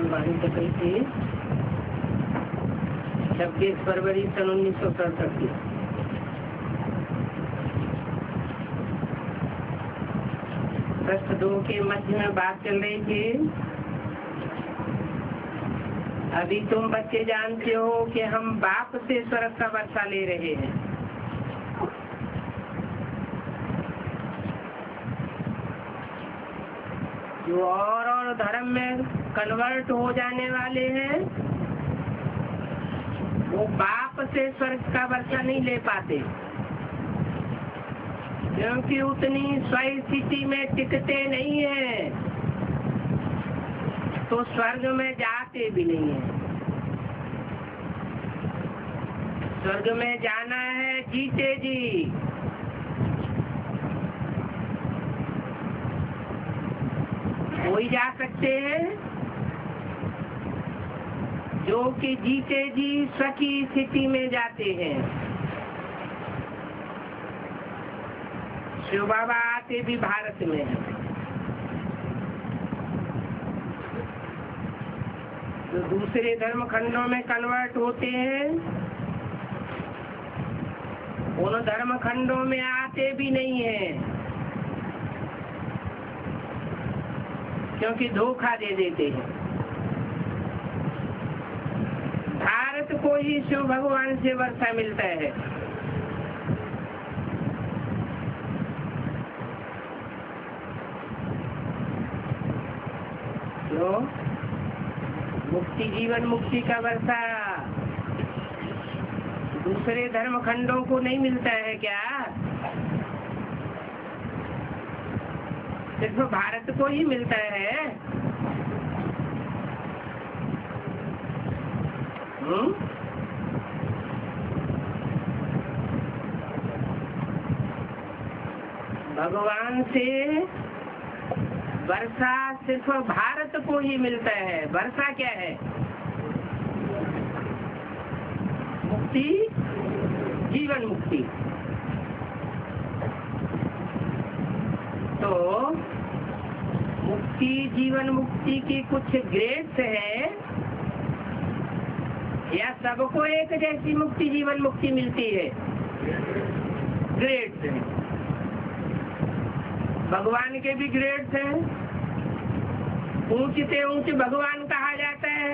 वाणी तो कही थी 26 फरवरी सन 1967 की। पृष्ठ 2 के मध्य में बात चल रही थी। अभी तुम बच्चे जानते हो कि हम बाप से स्वर्ग का वर्षा ले रहे हैं। जो और धर्म में कन्वर्ट हो जाने वाले हैं वो बाप से स्वर्ग का वर्षा नहीं ले पाते, क्योंकि उतनी स्थिति में टिकते नहीं है, तो स्वर्ग में जाते भी नहीं है। स्वर्ग में जाना है जीते जी। कोई जा सकते हैं जो कि जीते जी सखी स्थिति में जाते हैं। शिव बाबा आते भी भारत में हैं। तो दूसरे धर्म खंडों में कन्वर्ट होते हैं, उन धर्म खंडों में आते भी नहीं है, क्योंकि धोखा दे देते हैं। भारत को ही शिव भगवान से वर्षा मिलता है। तो मुक्ति जीवन मुक्ति का वर्षा दूसरे धर्म खंडों को नहीं मिलता है क्या? सिर्फ भारत को ही मिलता है। भगवान से वर्षा सिर्फ भारत को ही मिलता है। वर्षा क्या है? मुक्ति जीवन मुक्ति। तो मुक्ति जीवन मुक्ति की कुछ ग्रेड्स है, या सबको एक जैसी मुक्ति जीवन मुक्ति मिलती है? ग्रेड्स हैं। भगवान के भी ग्रेड्स हैं। ऊंच से ऊंच भगवान कहा जाता है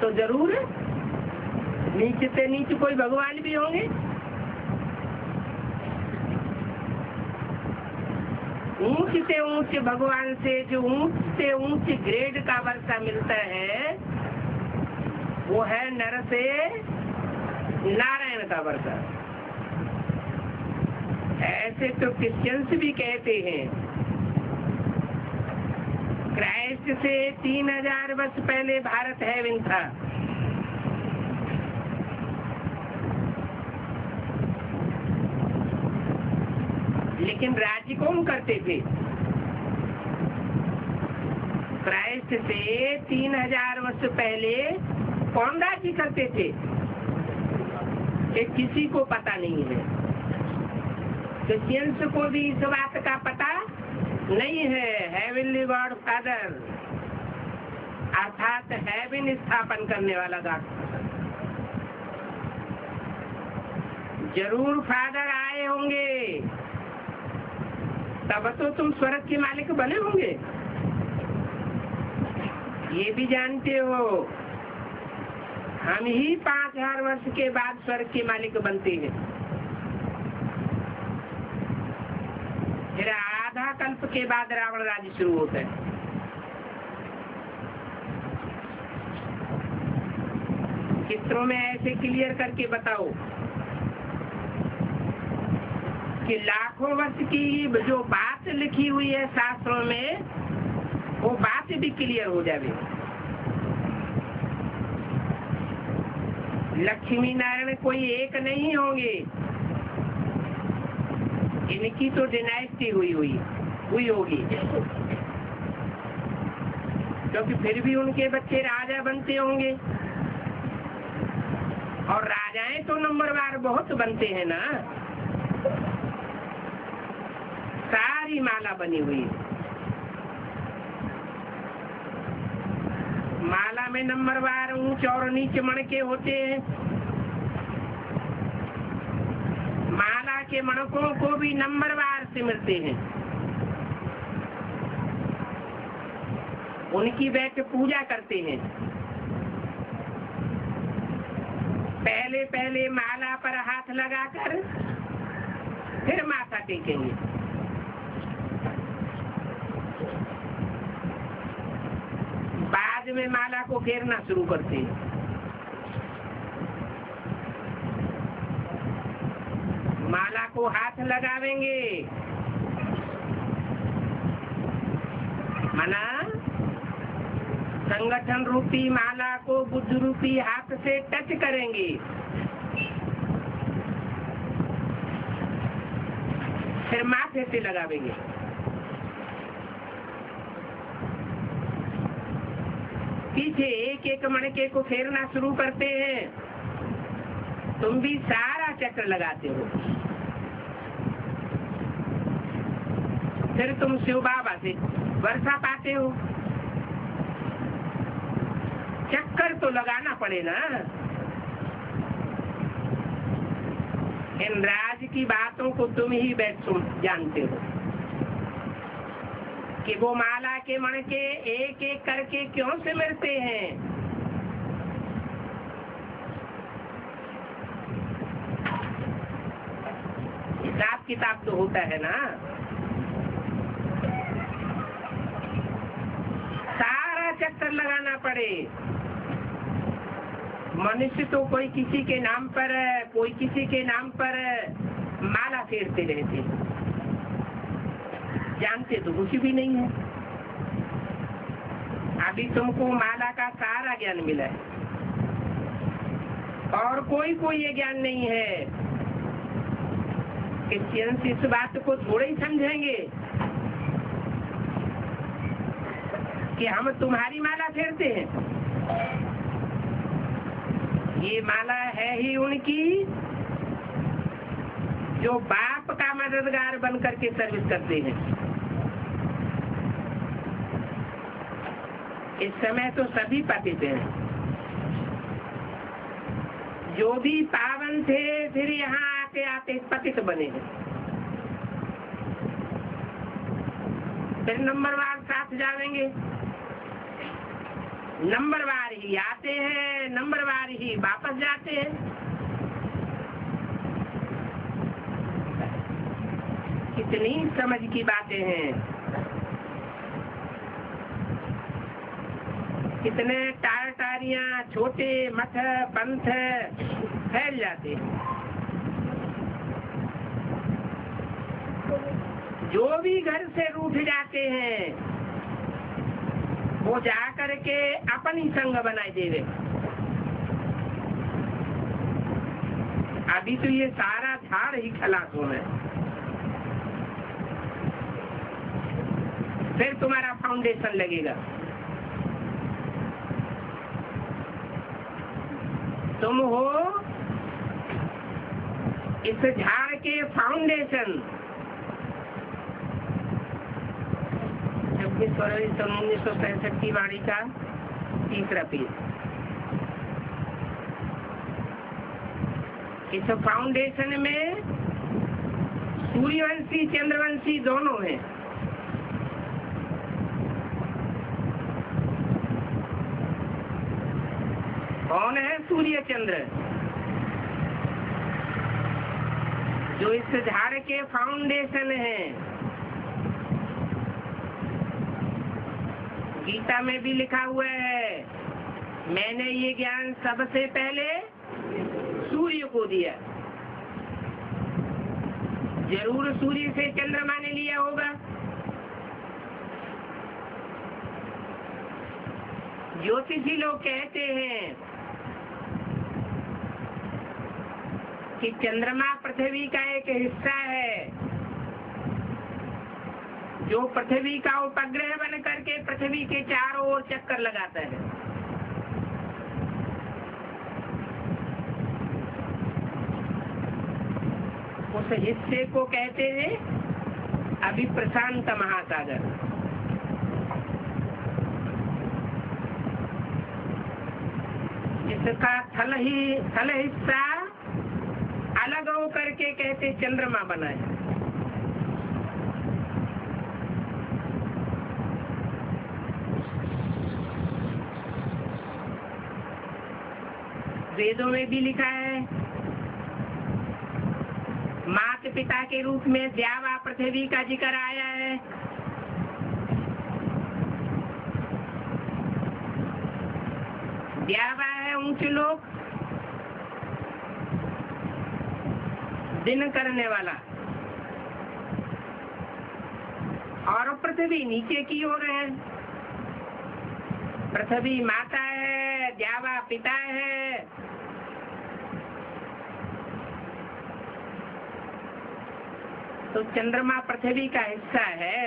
तो जरूर नीचे से नीचे कोई भगवान भी होंगे। ऊंच से ऊंच भगवान से जो ऊंच से ऊंच ग्रेड का वर्षा मिलता है वो है नर से नारायण का वर्षा। ऐसे तो क्रिश्चियंस भी कहते हैं क्राइस्ट से 3000 वर्ष पहले भारत हेवन था। लेकिन राज्य कौन करते थे? क्राइस्ट से 3000 वर्ष पहले कौन राज्य करते थे? कि किसी को पता नहीं है। क्रिश्चियंस को भी इस बात का पता नहीं है। हेवनली गॉड फादर अर्थात हेवन स्थापन करने वाला गॉड जरूर फादर आए होंगे, तब तो तुम स्वर्ग के मालिक बने होंगे। ये भी जानते हो हम ही 5000 वर्ष के बाद स्वर्ग के मालिक बनते हैं। फिर आधा कल्प के बाद रावण राज्य शुरू होता है। चित्रों में ऐसे क्लियर करके बताओ कि लाखों वर्ष की जो बात लिखी हुई है शास्त्रों में वो बात भी क्लियर हो जाए। लक्ष्मी नारायण कोई एक नहीं होंगे, इनकी तो डिनाइस्टी हुई होगी, क्योंकि फिर भी उनके बच्चे राजा बनते होंगे, और राजाएं तो नंबरवार बहुत बनते हैं ना। सारी माला बनी हुई है। माला में नंबरवार ऊंच और नीचे मणके होते हैं। माला के मणकों को भी नंबरवार से मिलते हैं। उनकी बैठ पूजा करते हैं। पहले पहले माला पर हाथ लगाकर फिर माथा टेकेंगे। बाद में माला को फेरना शुरू करते हैं। माला को हाथ लगावेंगे, माना संगठन रूपी माला को बुद्ध रूपी हाथ से टच करेंगे। फिर माथे से लगावेंगे। पीछे एक एक मणके को फेरना शुरू करते हैं। तुम भी सारा चक्र लगाते हो। फिर तुम शिव बाबा से वर्षा पाते हो। चक्कर तो लगाना पड़े ना। इन राज की बातों को तुम ही बैठ जानते हो कि वो माला के मणके एक एक करके क्यों सिमरते हैं। हिसाब किताब तो होता है ना। सारा चक्कर लगाना पड़े। मनुष्य तो कोई किसी के नाम पर, कोई किसी के नाम पर माला फेरते रहते, जानते तो कुछ भी नहीं है। अभी तुमको माला का सारा ज्ञान मिला है और कोई ये ज्ञान नहीं है। क्रिश्चियन इस बात को थोड़े ही समझेंगे कि हम तुम्हारी माला फेरते हैं। ये माला है ही उनकी जो बाप का मददगार बन करके सर्विस करते हैं। इस समय तो सभी पतित हैं। जो भी पावन थे फिर यहाँ आते आते पतित बने हैं। फिर नंबरवार साथ जाएंगे। नंबरवार ही आते हैं, नंबरवार ही वापस जाते हैं। कितनी समझ की बातें हैं। कितने टारियां छोटे मठ पंथ फैल जाते हैं। जो भी घर से रूठ जाते हैं वो जाकर के अपनी संग बनाए देवे। अभी तो ये सारा झाड़ ही खलास होना है। फिर तुम्हारा फाउंडेशन लगेगा। तुम हो इस झाड़ के फाउंडेशन। 26 फरवरी 1965 की वाणी का तीसरा पेज। इस फाउंडेशन में सूर्यवंशी चंद्रवंशी दोनों हैं। कौन है सूर्य चंद्र? जो इस झाड़ के फाउंडेशन है। गीता में भी लिखा हुआ है, मैंने ये ज्ञान सबसे पहले सूर्य को दिया। जरूर सूर्य से चंद्रमा ने लिया होगा। ज्योतिषी लोग कहते हैं कि चंद्रमा पृथ्वी का एक हिस्सा है जो पृथ्वी का उपग्रह बन करके पृथ्वी के चारों ओर चक्कर लगाता है। उस हिस्से को कहते हैं अभी प्रशांत महासागर। इसका थल हिस्सा अलग हो करके कहते चंद्रमा बना है। वेदों में भी लिखा है, माता पिता के रूप में द्यावा पृथ्वी का जिक्र आया है। द्यावा है ऊंचे लोग, दिन करने वाला, और पृथ्वी नीचे की ओर है। पृथ्वी माता है, द्यावा पिता है। तो चंद्रमा पृथ्वी का हिस्सा है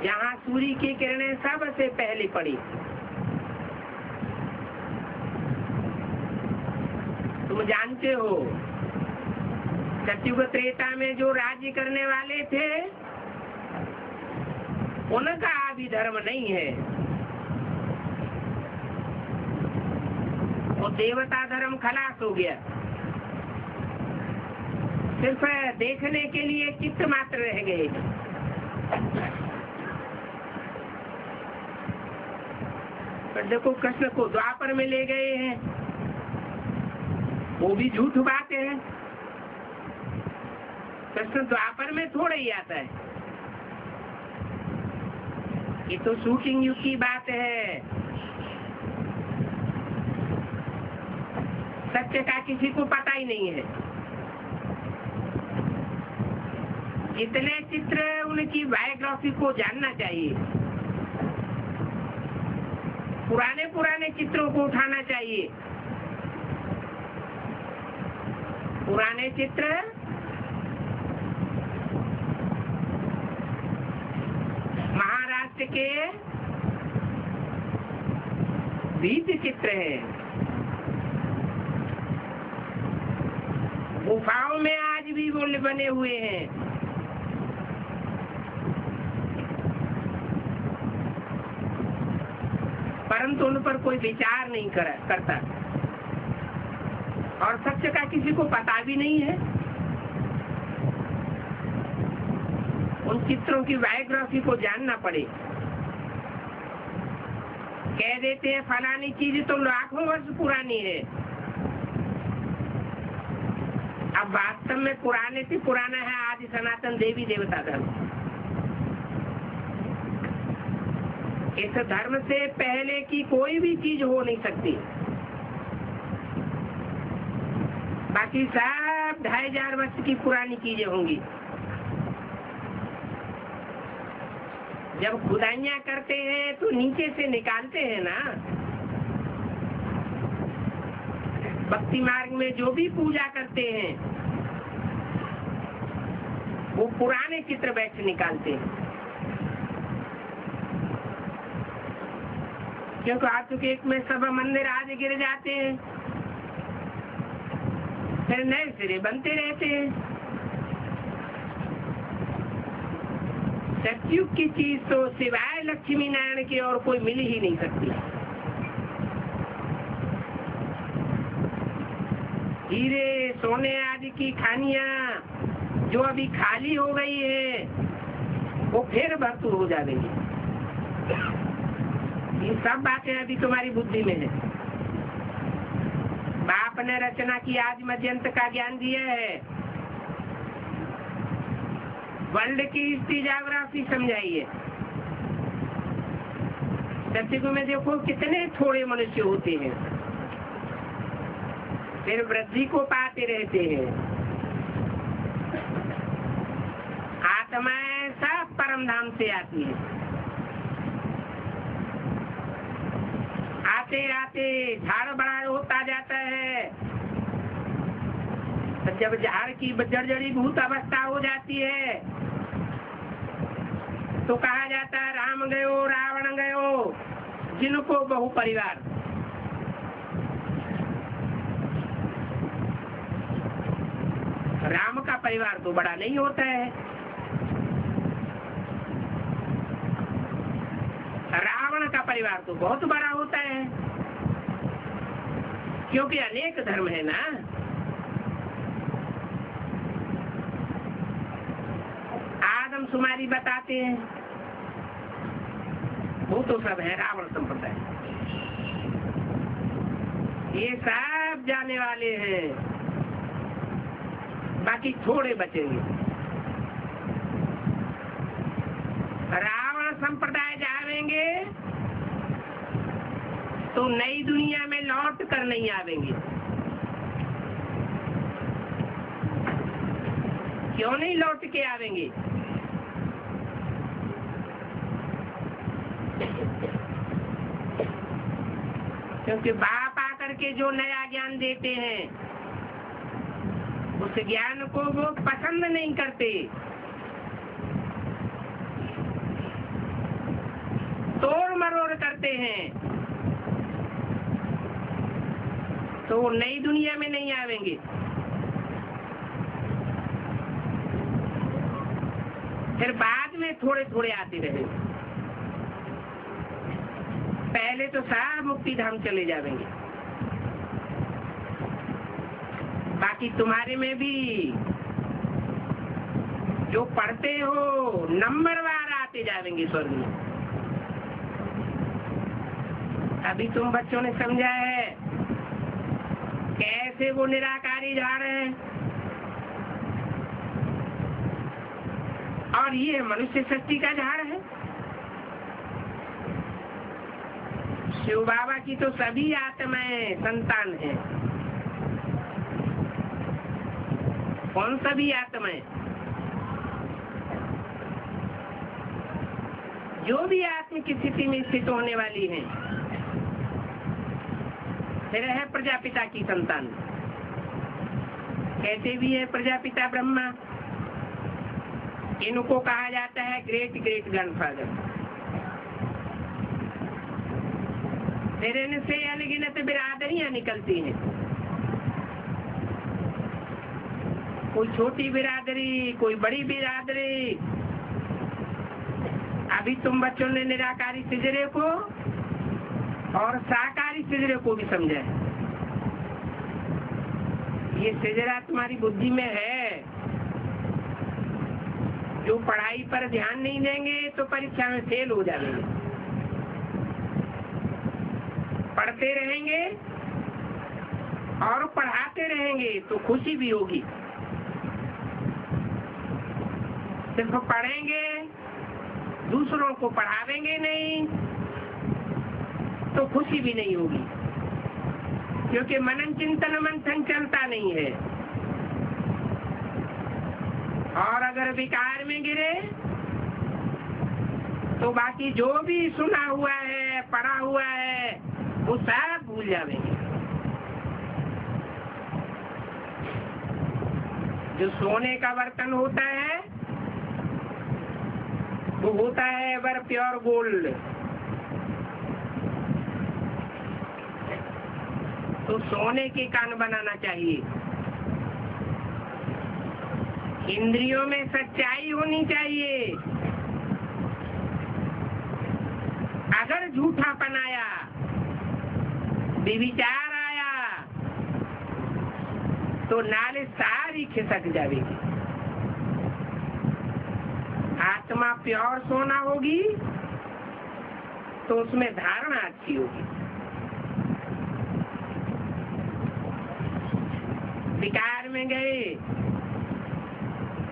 जहाँ सूर्य की किरणें सबसे पहले पड़ी। तुम जानते हो सतयुग त्रेता में जो राज्य करने वाले थे उनका अभी धर्म नहीं है, वो देवता धर्म खलास हो गया। सिर्फ देखने के लिए चित्त मात्र रह गए। पर देखो कृष्ण को द्वापर में ले गए हैं, वो भी झूठ बात है। कृष्ण द्वापर में थोड़ा ही आता है, ये तो शूटिंग युग की बात है। सत्य का किसी को पता ही नहीं है। इतने चित्र उनकी बायोग्राफी को जानना चाहिए, पुराने चित्रों को उठाना चाहिए। पुराने चित्र महाराष्ट्र के भित्ति चित्र हैं। गुफाओं में आज भी वो बने हुए हैं। परंतु उन पर कोई विचार नहीं करता, और सत्य का किसी को पता भी नहीं है। उन चित्रों की बायोग्राफी को जानना पड़े। कह देते हैं फलानी चीज तो लाखों वर्ष पुरानी है, अब वास्तव में पुराने से पुराना है आदि सनातन देवी देवता धर्म। इस धर्म से पहले की कोई भी चीज हो नहीं सकती। बाकी सब 2500 वर्ष की पुरानी चीजें होंगी। जब खुदाइयाँ करते हैं तो नीचे से निकालते हैं ना। भक्ति मार्ग में जो भी पूजा करते हैं वो पुराने चित्र बैठ निकालते हैं, क्योंकि आज के एक में सब मंदिर आज गिर जाते हैं, फिर नए सिरे बनते रहते हैं। सतयुग की चीज तो सिवाय लक्ष्मी नारायण की और कोई मिल ही नहीं सकती। हीरे सोने आदि की खानियां जो अभी खाली हो गई है वो फिर भरपूर हो जाएंगी। ये सब बातें अभी तुम्हारी बुद्धि में है। बाप ने रचना की आज मध्यंत का ज्ञान दिया है, वर्ल्ड की हिस्ट्री ज्योग्राफी समझाइए। सतयुग में देखो कितने थोड़े मनुष्य होते हैं, फिर वृद्धि को पाते रहते हैं। आत्माएं सब परम धाम से आती है। आते आते झाड़ बड़ा होता जाता है, तो जब झाड़ की जर्जरी भूत अवस्था हो जाती है तो कहा जाता है राम गयो रावण गयो, जिनको बहु परिवार। राम का परिवार तो बड़ा नहीं होता है, रावण का परिवार तो बहुत बड़ा होता है। क्योंकि अनेक धर्म है ना। आदमशुमारी बताते हैं, वो तो सब है रावण संप्रदाय। ये सब जाने वाले हैं, बाकी थोड़े बचेंगे। रावण संप्रदाय जावेंगे तो नई दुनिया में लौट कर नहीं आवेंगे। क्यों नहीं लौट के आवेंगे? क्योंकि बाप आकर के जो नया ज्ञान देते हैं उस ज्ञान को वो पसंद नहीं करते, तोड़ मरोड़ करते हैं, तो वो नई दुनिया में नहीं आवेंगे। फिर बाद में थोड़े थोड़े आते रहेंगे। पहले तो सब मुक्ति धाम चले जाएंगे। बाकी तुम्हारे में भी जो पढ़ते हो नंबरवार आते जाएंगे स्वर्ग में। अभी तुम बच्चों ने समझा है कैसे वो निराकारी जा रहे हैं, और ये मनुष्य सृष्टि का झाड़ है। शिव बाबा की तो सभी आत्माएं संतान है। कौन सभी आत्माएं? जो भी आत्म की स्थिति में स्थित होने वाली है, फिर है प्रजापिता की संतान। कहते भी है प्रजापिता ब्रह्मा, इनको कहा जाता है ग्रेट ग्रेट ग्रैंडफादर। फिर इनसे अनगिनत बिरादरियां निकलती हैं। कोई छोटी बिरादरी, कोई बड़ी बिरादरी। अभी तुम बच्चों ने निराकारी सिजरे को और साकारी सिजरे को भी समझा है। ये सिजरा तुम्हारी बुद्धि में है। जो पढ़ाई पर ध्यान नहीं देंगे तो परीक्षा में फेल हो जाएंगे। पढ़ते रहेंगे और पढ़ाते रहेंगे तो खुशी भी होगी। सिर्फ पढ़ेंगे, दूसरों को पढ़ावेंगे नहीं तो खुशी भी नहीं होगी, क्योंकि मनन चिंतन मंथन चलता नहीं है। और अगर विकार में गिरे तो बाकी जो भी सुना हुआ है, पढ़ा हुआ है, वो सब भूल जाएंगे। जो सोने का बर्तन होता है वो होता है एवर प्योर गोल्ड। तो सोने के कान बनाना चाहिए। इंद्रियों में सच्चाई होनी चाहिए। अगर झूठापन आया, विचार आया, तो नाले सारी खिसक जाएगी। आत्मा प्योर सोना होगी तो उसमें धारणा अच्छी होगी। विकार में गए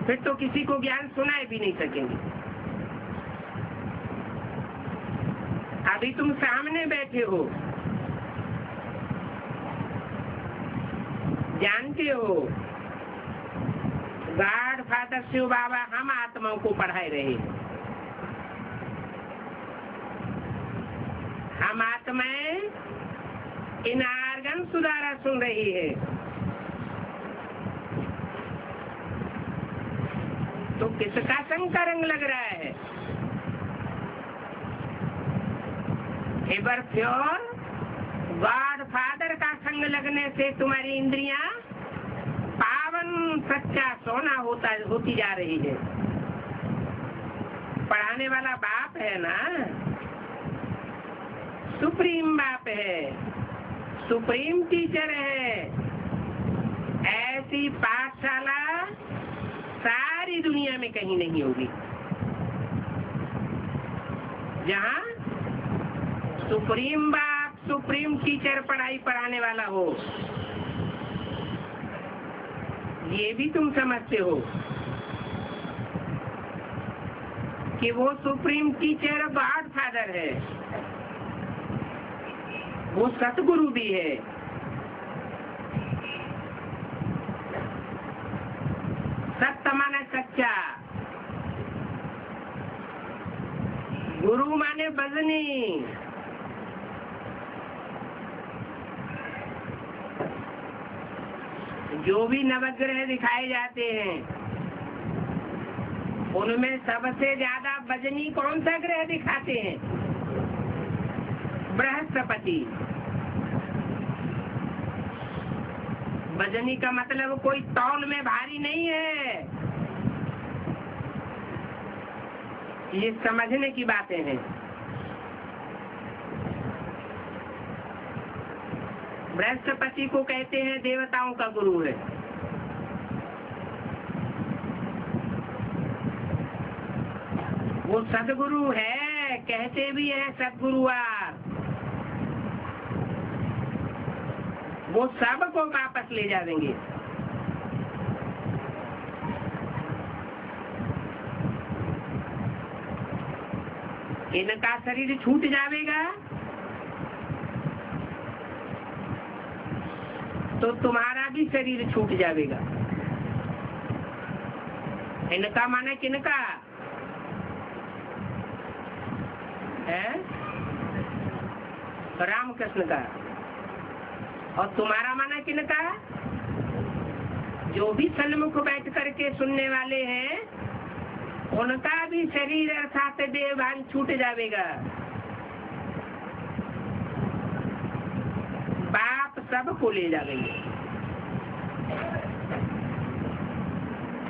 फिर तो किसी को ज्ञान सुनाए भी नहीं सकेंगे। अभी तुम सामने बैठे हो, जानते हो गॉड फादर शिव बाबा हम आत्माओं को पढ़ाए रहे। हम आत्माएं इन आर्गन सुधारा सुन रही है। तो किसका संग का रंग लग रहा है? एवर प्योर गॉड फादर का संग लगने से तुम्हारी इंद्रियां पावन सच्चा सोना होती जा रही है। पढ़ाने वाला बाप है ना, सुप्रीम बाप है, सुप्रीम टीचर है। ऐसी पाठशाला सारी दुनिया में कहीं नहीं होगी जहाँ सुप्रीम बाप, सुप्रीम टीचर पढ़ाई पढ़ाने वाला हो। ये भी तुम समझते हो कि वो सुप्रीम टीचर गॉड फादर है, वो सतगुरु भी है। सत्य माने सच्चा, गुरु माने बजनी। जो भी नवग्रह दिखाए जाते हैं उनमें सबसे ज्यादा बजनी कौन सा ग्रह दिखाते हैं? बृहस्पति। बजनी का मतलब कोई तौल में भारी नहीं है। ये समझने की बातें हैं। बृहस्पति को कहते हैं देवताओं का गुरु है। वो सदगुरु है, कहते भी हैं सदगुरुवार। वो सबको वापस ले जाएंगे। इनका शरीर छूट जाएगा तो तुम्हारा भी शरीर छूट जाएगा। इनका माने किनका है? रामकृष्ण का। और तुम्हारा माना किनका? जो भी सन्मुख बैठ करके सुनने वाले हैं उनका भी शरीर अर्थात देह भान छूट जाएगा। बाप सबको ले जाएंगे।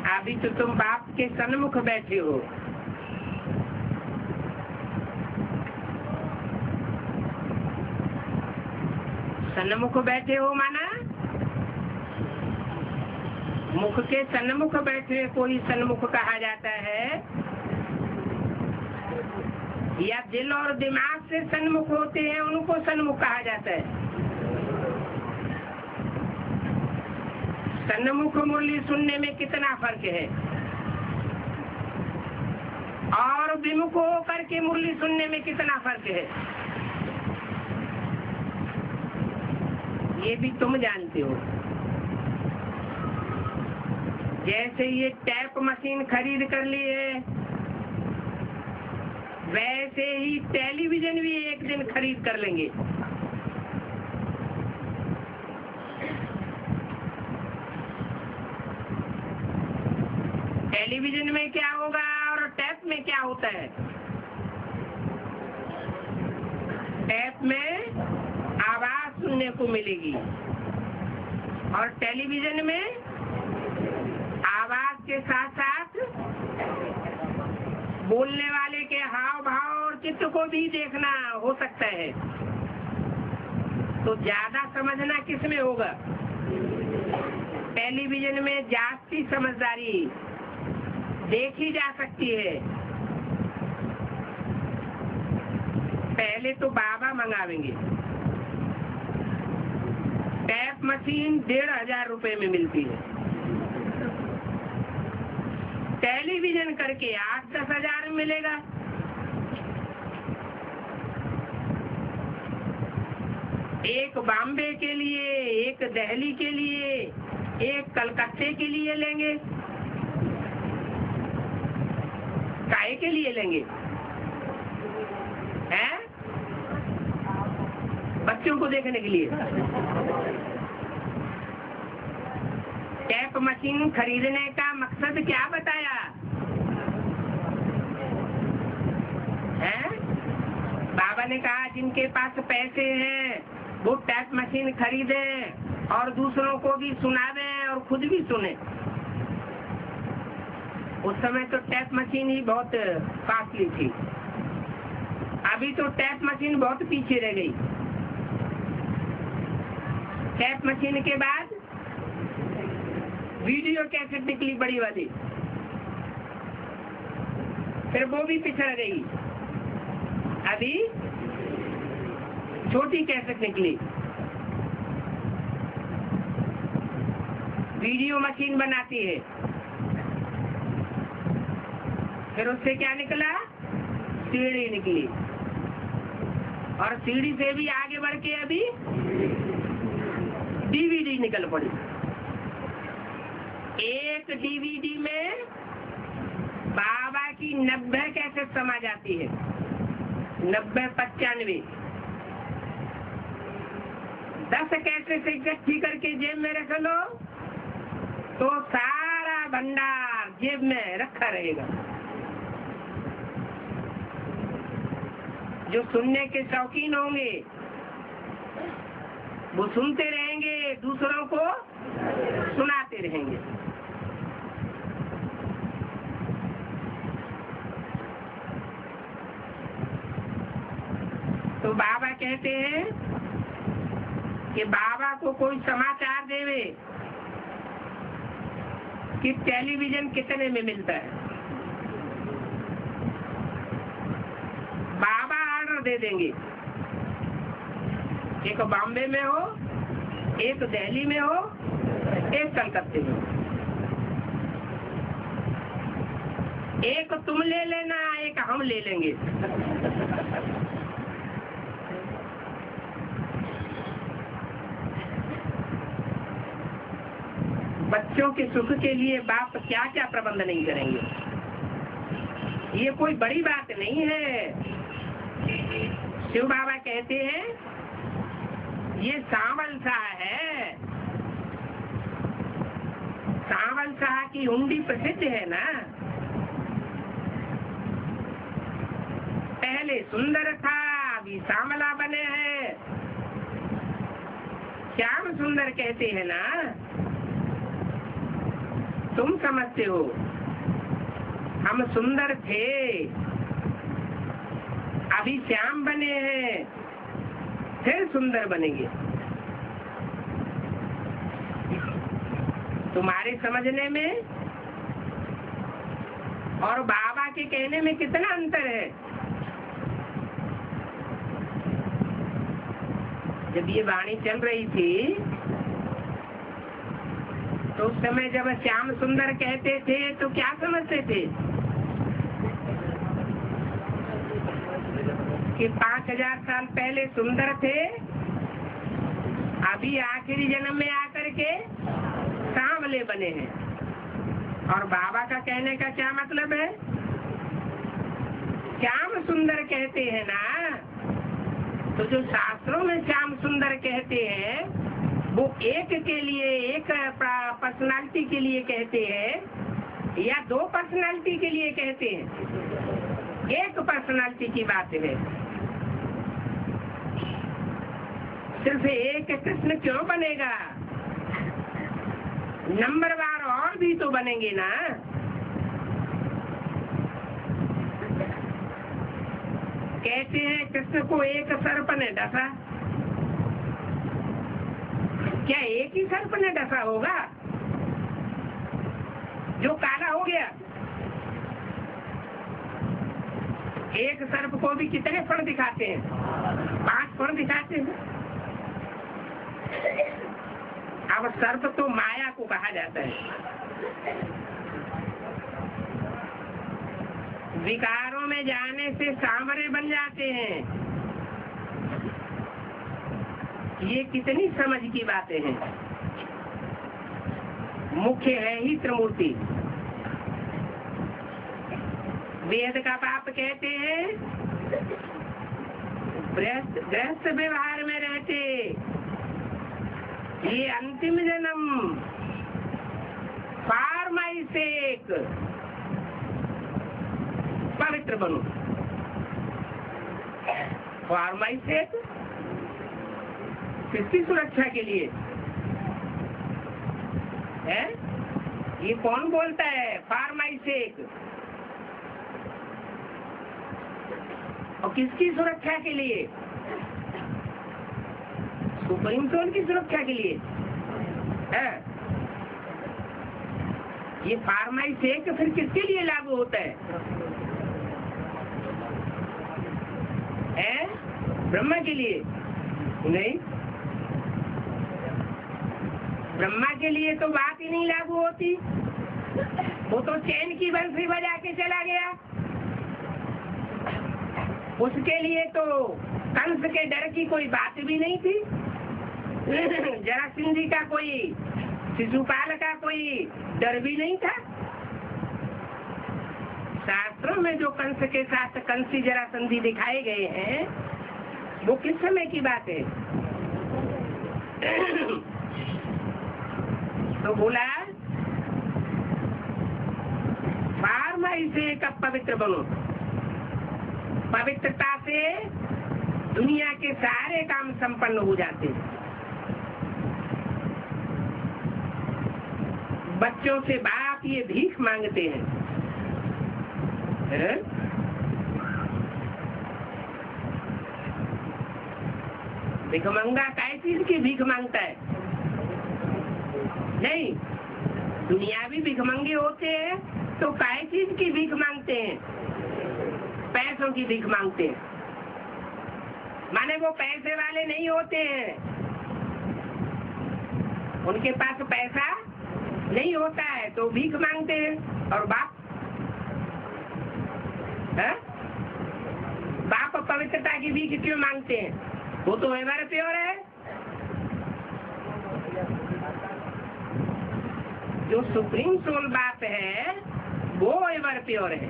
अभी तो तुम बाप के सन्मुख बैठे हो। सन्मुख बैठे हो माना मुख के सन्मुख बैठे को ही सन्मुख कहा जाता है, या दिल और दिमाग से सन्मुख होते हैं उनको सन्मुख कहा जाता है। सन्मुख मुरली सुनने में कितना फर्क है और विमुख होकर के मुरली सुनने में कितना फर्क है, ये भी तुम जानते हो। जैसे ये टैप मशीन खरीद कर ली है, वैसे ही टेलीविजन भी एक दिन खरीद कर लेंगे। टेलीविजन में क्या होगा और टैप में क्या होता है? टैप में आवाज सुनने को मिलेगी और टेलीविजन में आवाज के साथ साथ बोलने वाले के हाव भाव और चित्र को भी देखना हो सकता है। तो ज्यादा समझना किसमें होगा? टेलीविजन में जास्ती समझदारी देखी जा सकती है। पहले तो बाबा मंगावेंगे। टैप मशीन 1500 रुपए में मिलती है। टेलीविजन करके 8-10 हजार में मिलेगा। एक बॉम्बे के लिए, एक दिल्ली के लिए, एक कलकत्ते के लिए लेंगे। काहे के लिए लेंगे? हैं? बच्चों को देखने के लिए। टैप मशीन खरीदने का मकसद क्या बताया है? बाबा ने कहा जिनके पास पैसे हैं वो टैप मशीन खरीदें और दूसरों को भी सुनावें और खुद भी सुने। उस समय तो टैप मशीन ही बहुत कॉस्टली थी। अभी तो टैप मशीन बहुत पीछे रह गई। टैप मशीन के बाद वीडियो कैसेट निकली बड़ी वाली, फिर वो भी पिछड़ गई, अभी छोटी कैसेट निकली। वीडियो मशीन बनाती है, फिर उससे क्या निकला, सीडी निकली, और सीडी से भी आगे बढ़ के अभी डीवीडी निकल पड़ी। एक डीवीडी में बाबा की 90 कैसेट समा जाती है, 90-95। 10 कैसेट इकट्ठी करके जेब में रख लो तो सारा भंडार जेब में रखा रहेगा। जो सुनने के शौकीन होंगे वो सुनते रहेंगे, दूसरों को सुनाते रहेंगे। तो बाबा कहते हैं कि बाबा को कोई समाचार देवे कि टेलीविजन कितने में मिलता है, बाबा ऑर्डर दे देंगे। एक बॉम्बे में हो, एक दिल्ली में हो, एक कलकत्ते में हो। एक तुम ले लेना, एक हम ले लेंगे। बच्चों के सुख के लिए बाप क्या क्या प्रबंध नहीं करेंगे। ये कोई बड़ी बात नहीं है। शिव बाबा कहते हैं ये सांवल शाह है, सांवल शाह की हुंडी प्रसिद्ध है ना। पहले सुंदर था, अभी सांवला बने हैं। श्याम सुंदर कहते हैं ना, तुम समझते हो हम सुंदर थे, अभी श्याम बने हैं, फिर सुंदर बनेंगे। तुम्हारे समझने में और बाबा के कहने में कितना अंतर है। जब ये वाणी चल रही थी तो उस समय जब श्याम सुंदर कहते थे तो क्या समझते थे कि 5000 साल पहले सुंदर थे, अभी आखिरी जन्म में आकर के सांवले बने हैं। और बाबा का कहने का क्या मतलब है, श्याम सुंदर कहते हैं ना, तो जो शास्त्रों में श्याम सुंदर कहते हैं वो एक के लिए, एक पर्सनालिटी के लिए कहते हैं या 2 पर्सनालिटी के लिए कहते हैं। एक पर्सनालिटी की बात है। सिर्फ एक कृष्ण क्यों बनेगा, नंबरवार और भी तो बनेंगे ना। कहते हैं कृष्ण को एक सर्प ने डसा, क्या एक ही सर्प ने डसा होगा जो काला हो गया। एक सर्प को भी कितने फण दिखाते हैं, 5 फण दिखाते हैं। अब सर्प तो माया को कहा जाता है। विकारों में जाने से सांवरे बन जाते हैं। ये कितनी समझ की बातें हैं। मुख्य है ही त्रिमूर्ति। वेद का बाप कहते हैं गृहस्थ व्यवहार में रहते ये अंतिम जन्म फॉर माई सेक पवित्र बनो। फॉर माई सेक किसकी सुरक्षा के लिए है? ये कौन बोलता है फॉर माई सेक? और किसकी सुरक्षा के लिए? सुप्रीम सोल की सुरक्षा के लिए है। ये फार्माइश एक फिर किसके लिए लागू होता है? ब्रह्मा के लिए नहीं, ब्रह्मा के लिए तो बात ही नहीं लागू होती। वो तो चैन की बंसी बजा के चला गया। उसके लिए तो कंस के डर की कोई बात भी नहीं थी। जरासंध का कोई, शिशुपाल का कोई डर भी नहीं था। शास्त्रों में जो कंस के साथ कंसी जरासंधी दिखाए गए हैं वो किस समय की बात है? तो बोला फार्माई से कब पवित्र बनो। पवित्रता से दुनिया के सारे काम संपन्न हो जाते हैं। बच्चों से बाप ये भीख मांगते हैं, भिखमंगा काय चीज की भीख मांगता है? नहीं, दुनियावी भिखमंगे होते हैं तो काय चीज की भीख मांगते हैं? पैसों की भीख मांगते हैं। माने वो पैसे वाले नहीं होते हैं, उनके पास पैसा नहीं होता है तो भीख मांगते हैं। और बाप बाप पवित्रता की भीख क्यों मांगते हैं? वो तो एवर प्योर है। जो सुप्रीम सोल बाप है वो एवर प्योर है।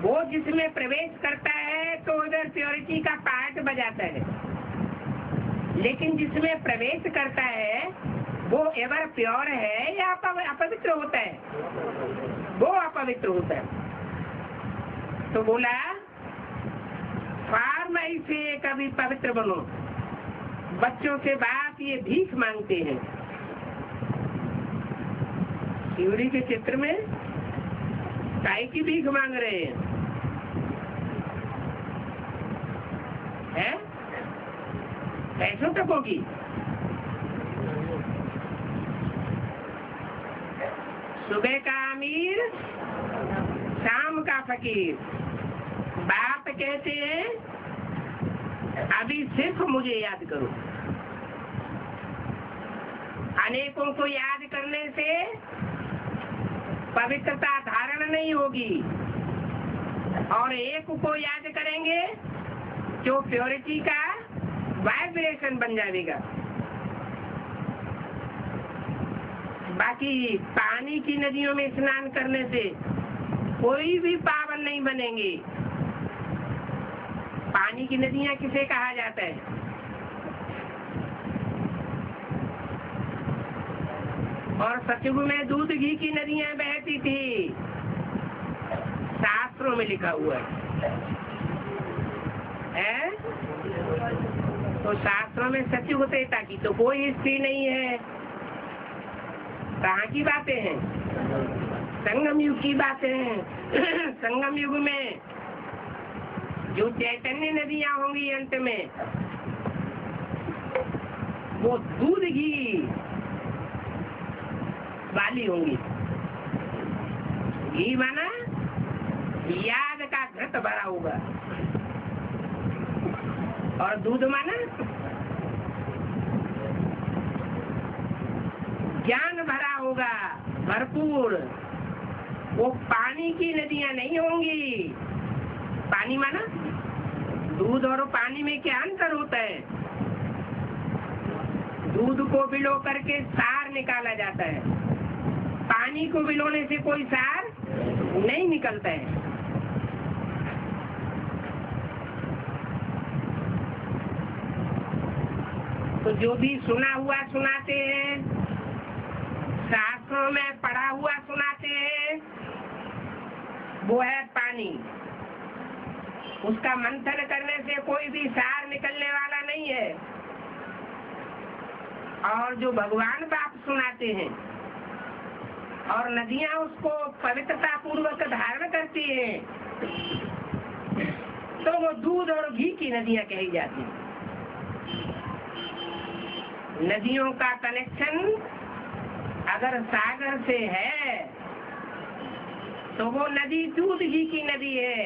वो जिसमें प्रवेश करता है तो एवर प्योरिटी का पार्ट बजाता है, लेकिन जिसमें प्रवेश करता है वो एवर प्योर है या अपवित्र होता है? वो अपवित्र होता है। तो बोला फार्माई से कभी पवित्र बनो। बच्चों से बाप ये भीख मांगते हैं। शिवड़ी के चित्र में काय की भीख मांग रहे हैं? पैसों तक होगी। सुबह का अमीर, शाम का फकीर। बाप कहते हैं अभी सिर्फ मुझे याद करो। अनेकों को याद करने से पवित्रता धारण नहीं होगी, और एक को याद करेंगे जो प्योरिटी का वाइब्रेशन बन जाएगा। बाकी पानी की नदियों में स्नान करने से कोई भी पावन नहीं बनेंगे। पानी की नदियां किसे कहा जाता है? और सतयुग में दूध घी की नदियां बहती थी, शास्त्रों में लिखा हुआ है। तो शास्त्रों में सतयुग त्रेता की तो कोई हिस्ट्री नहीं है। कहाँ की बातें हैं? संगम युग की बातें हैं। संगम युग में जो चैतन्य नदियां होंगी अंत में, वो दूध घी वाली होंगी। घी माना याद का घट भरा होगा, और दूध माना ज्ञान भरा होगा भरपूर। वो पानी की नदियां नहीं होंगी। पानी माना दूध, और पानी में क्या अंतर होता है? दूध को बिलो करके सार निकाला जाता है, पानी को बिलोने से कोई सार नहीं निकलता है। तो जो भी सुना हुआ सुनाते हैं, शास्त्रों में पढ़ा हुआ सुनाते हैं, वो है पानी। उसका मंथन करने से कोई भी सार निकलने वाला नहीं है। और जो भगवान बाप सुनाते हैं और नदियां उसको पवित्रता पूर्वक धारण करती हैं, तो वो दूध और घी की नदियां कही जाती हैं। नदियों का कनेक्शन अगर सागर से है तो वो नदी दूध घी की नदी है।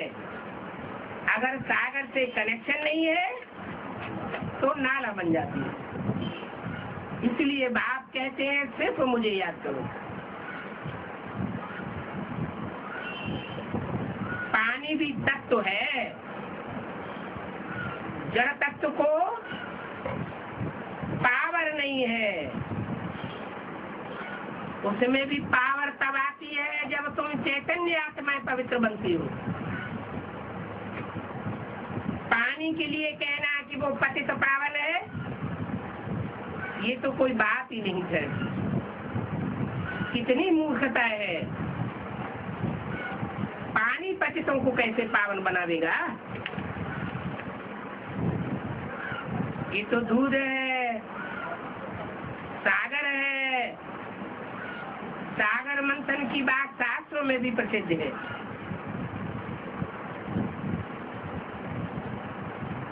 अगर सागर से कनेक्शन नहीं है तो नाला बन जाती है। इसलिए बाप कहते हैं सिर्फ मुझे याद करो। पानी भी तत्व है। जड़ तत्व को पावर नहीं है। उसमें भी पावर तब आती है जब तुम चैतन्य आत्माएं पवित्र बनती हो। पानी के लिए कहना कि वो पतित पावन है, ये तो कोई बात ही नहीं है। कितनी मूर्खता है। पानी पतितों को कैसे पावन बनावेगा? ये तो दूध है, सागर है। सागर मंथन की बात शास्त्रों में भी प्रसिद्ध है।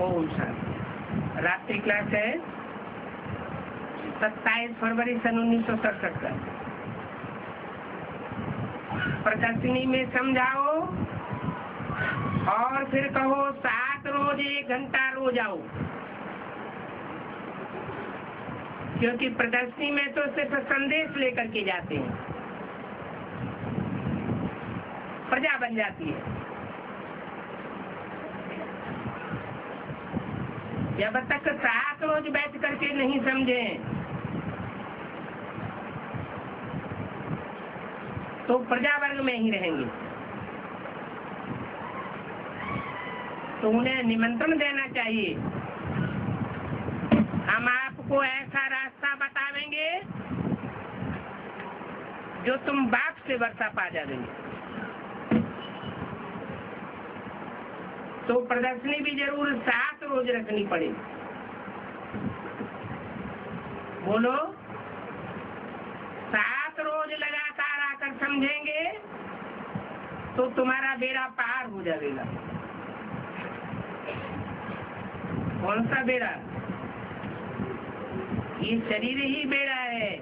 ओम शांति। रात्रि क्लास है 27 फरवरी सन 1967 का। प्रदर्शनी में समझाओ और फिर कहो 7 रोज 1 घंटा रोज आओ। क्योंकि प्रदर्शनी में तो सिर्फ संदेश लेकर के जाते हैं, प्रजा बन जाती है। जब तक 7 रोज बैठ करके नहीं समझे तो प्रजा वर्ग में ही रहेंगे। तो उन्हें निमंत्रण देना चाहिए। हम आपको ऐसा रास्ता बतावेंगे जो तुम बाप से वर्षा पा जाएंगे। तो प्रदर्शनी भी जरूर 7 रोज रखनी पड़ेगी। बोलो 7 रोज लगातार आकर समझेंगे तो तुम्हारा बेड़ा पार हो जाएगा। कौन सा बेड़ा? ये शरीर ही बेड़ा है।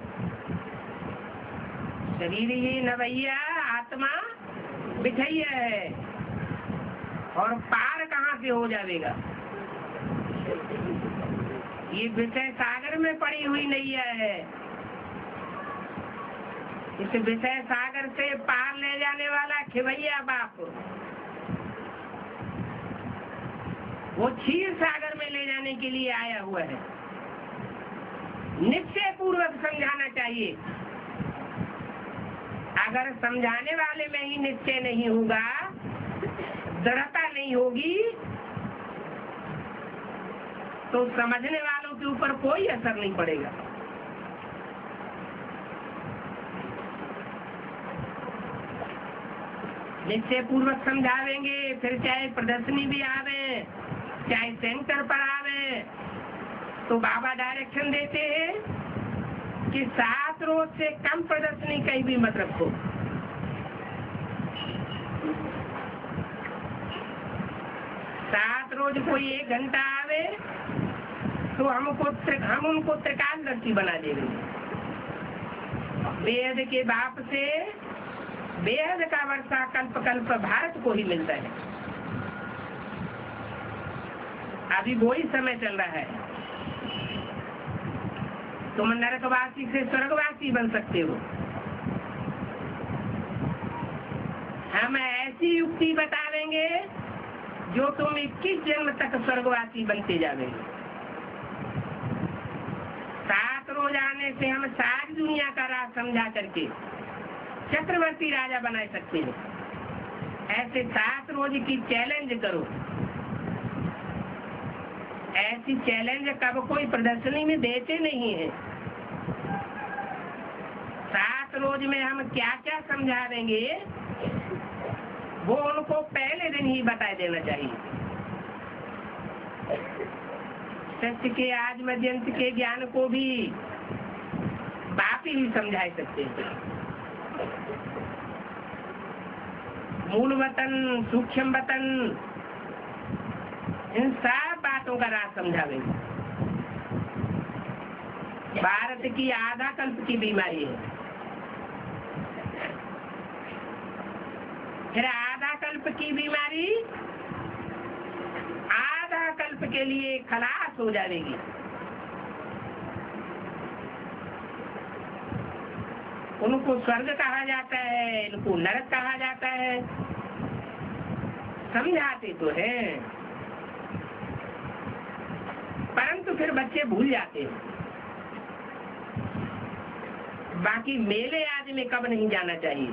शरीर ही नवैया, आत्मा बिठैया है। और पार कहाँ से हो जाएगा? ये विषय सागर में पड़ी हुई नैया है। इस विषय सागर से पार ले जाने वाला खिवैया बाप, वो क्षीर सागर में ले जाने के लिए आया हुआ है। निश्चय पूर्वक समझाना चाहिए। अगर समझाने वाले में ही निश्चय नहीं होगा, दृढ़ता नहीं होगी, तो समझने वालों के ऊपर कोई असर नहीं पड़ेगा। निश्चय पूर्वक समझावेंगे, फिर चाहे प्रदर्शनी भी आवे, चाहे सेंटर पर आवे, तो बाबा डायरेक्शन देते हैं कि 7 रोज से कम प्रदर्शनी कहीं भी मत रखो। सात रोज कोई 1 घंटा आवे तो हम उनको त्रिकालदर्शी बना देंगे। वेद के बाप से वेद का वर्षा कल्प कल्प भारत को ही मिलता है। अभी वही समय चल रहा है। तुम नरकवासी से स्वर्गवासी बन सकते हो। हम ऐसी युक्ति बतावेंगे जो तुम 21 जन्म तक स्वर्गवासी बनते जावेंगे। 7 रोज आने से हम सारी दुनिया का राज समझा करके चक्रवर्ती राजा बना सकते हैं। ऐसे 7 रोज की चैलेंज करो। ऐसी चैलेंज कब कोई प्रदर्शनी में देते नहीं है। 7 रोज में हम क्या क्या समझा देंगे वो उनको पहले दिन ही बता देना चाहिए। सत्य के आज मध्यंत के ज्ञान को भी बाप ही समझा सकते हैं। मूल वतन, सूक्ष्म वतन, इन सब बातों का राज समझावेंगे। भारत की आधा कल्प की बीमारी है। फिर आधा कल्प की बीमारी आधा कल्प के लिए खलास हो जाएगी। उनको स्वर्ग कहा जाता है, इनको नरक कहा जाता है। समझाते तो है, परंतु फिर बच्चे भूल जाते हैं। बाकी मेले आदि में कब नहीं जाना चाहिए।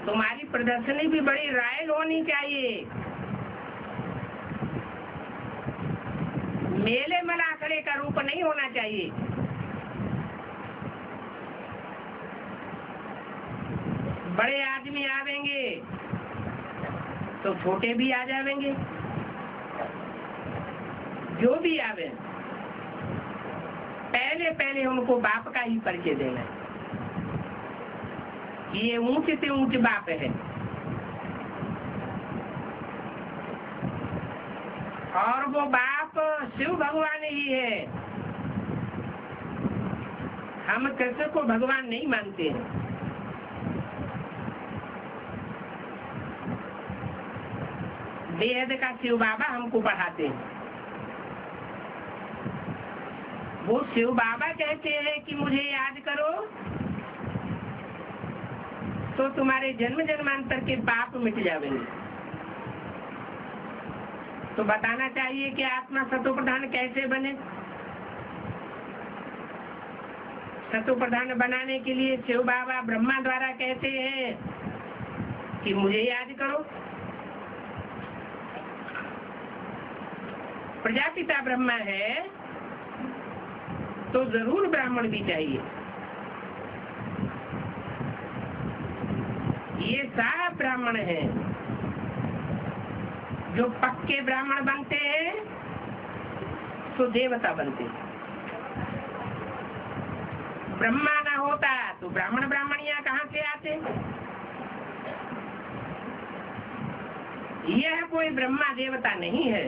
तुम्हारी प्रदर्शनी भी बड़ी रॉयल होनी चाहिए। मेले मलाखड़े का रूप नहीं होना चाहिए। बड़े आदमी आवेंगे तो छोटे भी आ जाएंगे। जो भी आवे पहले पहले उनको बाप का ही परिचय देना है। ये ऊंचे से ऊंचे बाप है और वो बाप शिव भगवान ही है। हम कृष्ण को भगवान नहीं मानते हैं। वेद का शिव बाबा हमको पढ़ाते हैं। वो शिव बाबा कहते हैं कि मुझे याद करो तो तुम्हारे जन्म जन्मांतर के पाप मिट जाएंगे। तो बताना चाहिए कि आत्मा सतो प्रधान कैसे बने। सतो प्रधान बनाने के लिए शिव बाबा ब्रह्मा द्वारा कहते हैं कि मुझे याद करो। प्रजापिता ब्रह्मा है तो जरूर ब्राह्मण भी चाहिए। ये साफ ब्राह्मण है। जो पक्के ब्राह्मण बनते हैं तो देवता बनते हैं। ब्रह्मा ना होता तो ब्राह्मण ब्राह्मणियां कहां से आते। यह कोई ब्रह्मा देवता नहीं है।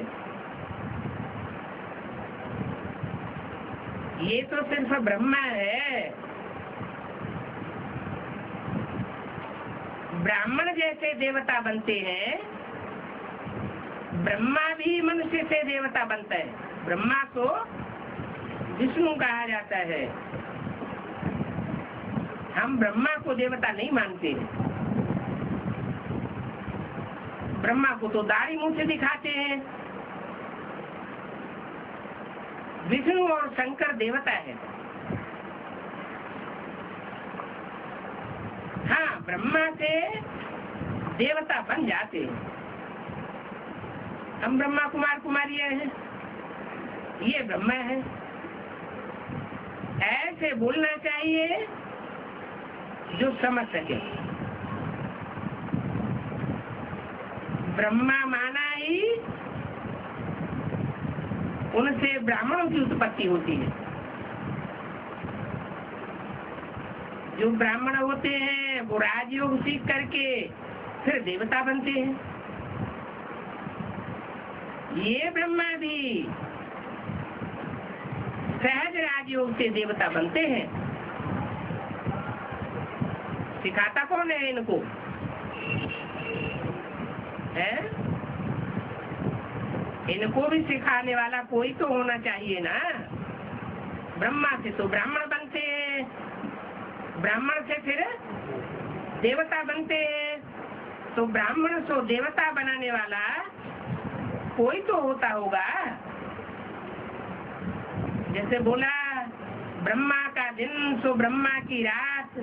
ये तो सिर्फ ब्रह्मा है। ब्राह्मण जैसे देवता बनते हैं, ब्रह्मा भी मनुष्य से देवता बनता है। ब्रह्मा को विष्णु कहा जाता है। हम ब्रह्मा को देवता नहीं मानते। ब्रह्मा को तो दाढ़ी मूंछ दिखाते हैं। विष्णु और शंकर देवता है। हाँ, ब्रह्मा से देवता बन जाते हैं। हम ब्रह्मा कुमार कुमारियां हैं, ये ब्रह्मा है। ऐसे बोलना चाहिए जो समझ सके। ब्रह्मा माना ही उनसे ब्राह्मणों की उत्पत्ति होती है। जो ब्राह्मण होते हैं वो राजयोग सीख करके फिर देवता बनते हैं। ये ब्रह्मा भी सहज राजयोग से देवता बनते हैं। सिखाता कौन है इनको? है? इनको भी सिखाने वाला कोई तो होना चाहिए ना। ब्रह्मा से तो ब्राह्मण बनते हैं, ब्राह्मण से फिर देवता बनते हैं। तो ब्राह्मण से देवता बनाने वाला कोई तो होता होगा। जैसे बोला ब्रह्मा का दिन सो ब्रह्मा की रात,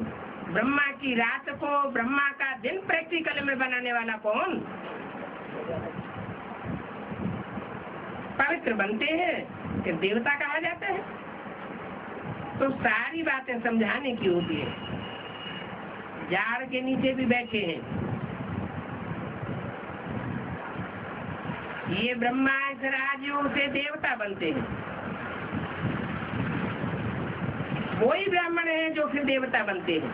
ब्रह्मा की रात को ब्रह्मा का दिन प्रैक्टिकल में बनाने वाला कौन? पवित्र बनते हैं फिर देवता कहा जाता है। तो सारी बातें समझाने की होती है। झाड़ के नीचे भी बैठे हैं। ये ब्रह्मा इस राजयोग से देवता बनते हैं। वही ब्राह्मण है जो फिर देवता बनते हैं।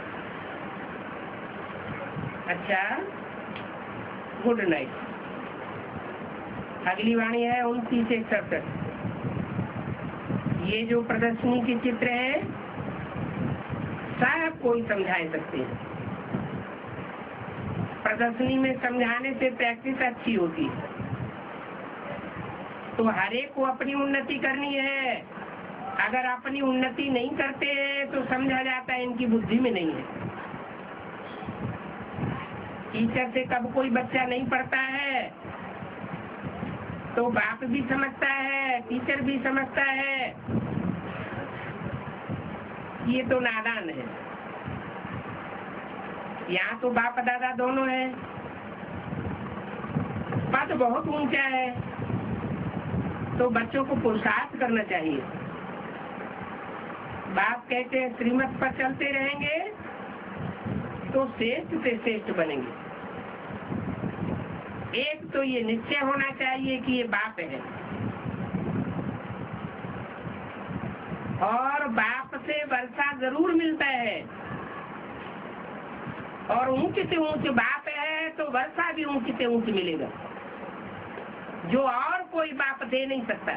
अच्छा, गुड नाइट। अगली वाणी है 2961। ये जो प्रदर्शनी के चित्र है सब कोई समझा सकते हैं। प्रदर्शनी में समझाने से प्रैक्टिस अच्छी होती है। तो हर एक को अपनी उन्नति करनी है। अगर अपनी उन्नति नहीं करते हैं तो समझा जाता है इनकी बुद्धि में नहीं है। टीचर से कब कोई बच्चा नहीं पढ़ता है तो बाप भी समझता है, टीचर भी समझता है ये तो नादान है। यहाँ तो बाप दादा दोनों है, पद बहुत ऊंचा है, तो बच्चों को पुरुषार्थ करना चाहिए। बाप कहते हैं श्रीमत पर चलते रहेंगे तो श्रेष्ठ से श्रेष्ठ बनेंगे। एक तो ये निश्चय होना चाहिए कि ये बाप है, और बाप से वर्षा जरूर मिलता है, और ऊंच से ऊंच बाप है तो वर्षा भी ऊंच से ऊंच मिलेगा, जो और कोई बाप दे नहीं सकता।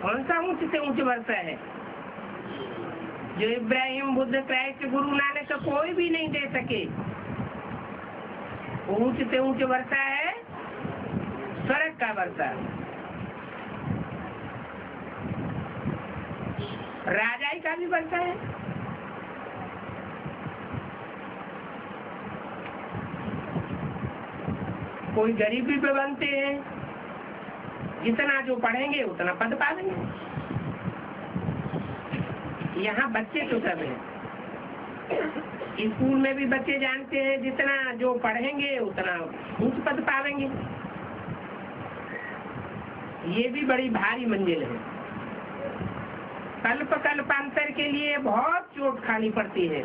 कौन सा ऊंच से ऊंच वर्षा है जो इब्राहिम, बुद्ध, क्राइस्ट, गुरु नानक का कोई भी नहीं दे सके। ऊंच से ऊंच वर्षा है स्वर्ग का वर्षा। राजाई का भी वर्षा है। कोई गरीबी पे बनते हैं, जितना जो पढ़ेंगे उतना पद पा लेंगे। यहाँ बच्चे तो सब हैं, स्कूल में भी बच्चे जानते हैं जितना जो पढ़ेंगे उतना ऊंच पद पावेंगे। ये भी बड़ी भारी मंजिल है। कल्प कल्पांतर के लिए बहुत चोट खानी पड़ती है।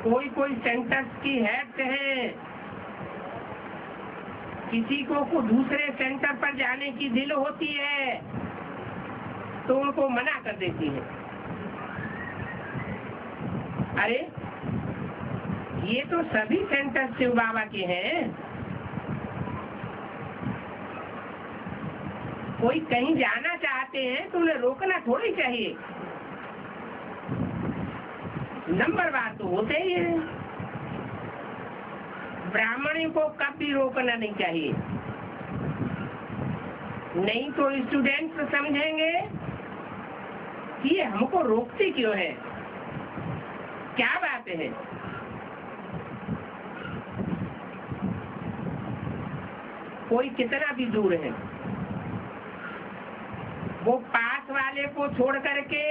कोई कोई सेंटर्स की हेड है, किसी को दूसरे सेंटर पर जाने की दिल होती है तो उनको मना कर देती है। अरे ये तो सभी सेंटर शिव बाबा के हैं, कोई कहीं जाना चाहते हैं तो उन्हें रोकना थोड़ी चाहिए। नंबरवार तो होते ही है। ब्राह्मणी को कभी रोकना नहीं चाहिए, नहीं तो स्टूडेंट्स समझेंगे कि ये हमको रोकती क्यों है, क्या बात है। कोई कितना भी दूर है, वो पास वाले को छोड़ करके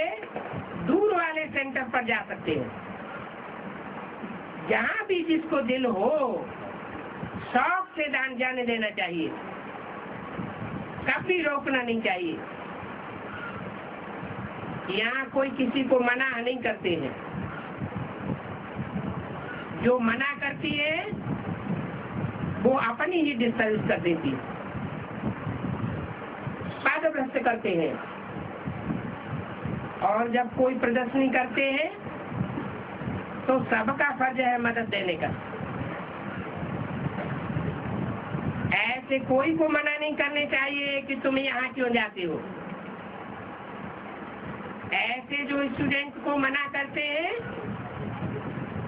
दूर वाले सेंटर पर जा सकते हैं। जहाँ भी जिसको दिल हो शौक से दान जाने देना चाहिए, कभी रोकना नहीं चाहिए। यहाँ कोई किसी को मना नहीं करते हैं। जो मना करती है वो अपनी ही डिस्टर्ब कर देती है, पादभ्रष्ट करते हैं। और जब कोई प्रदर्शनी करते हैं तो सबका फर्ज है मदद देने का। ऐसे कोई को मना नहीं करने चाहिए कि तुम यहाँ क्यों जाते हो। ऐसे जो स्टूडेंट को मना करते हैं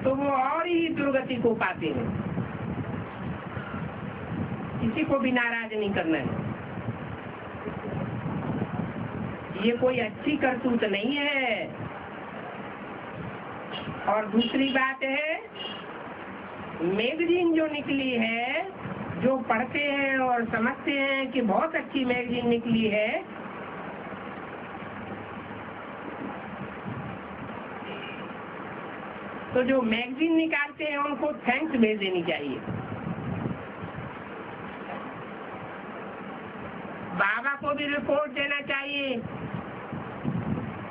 तो वो और ही दुर्गति को पाते हैं। किसी को भी नाराज नहीं करना है। ये कोई अच्छी करतूत नहीं है। और दूसरी बात है, मैगजीन जो निकली है, जो पढ़ते हैं और समझते हैं कि बहुत अच्छी मैगजीन निकली है, तो जो मैगजीन निकालते हैं उनको थैंक्स भेज देनी चाहिए। बाबा को भी रिपोर्ट देना चाहिए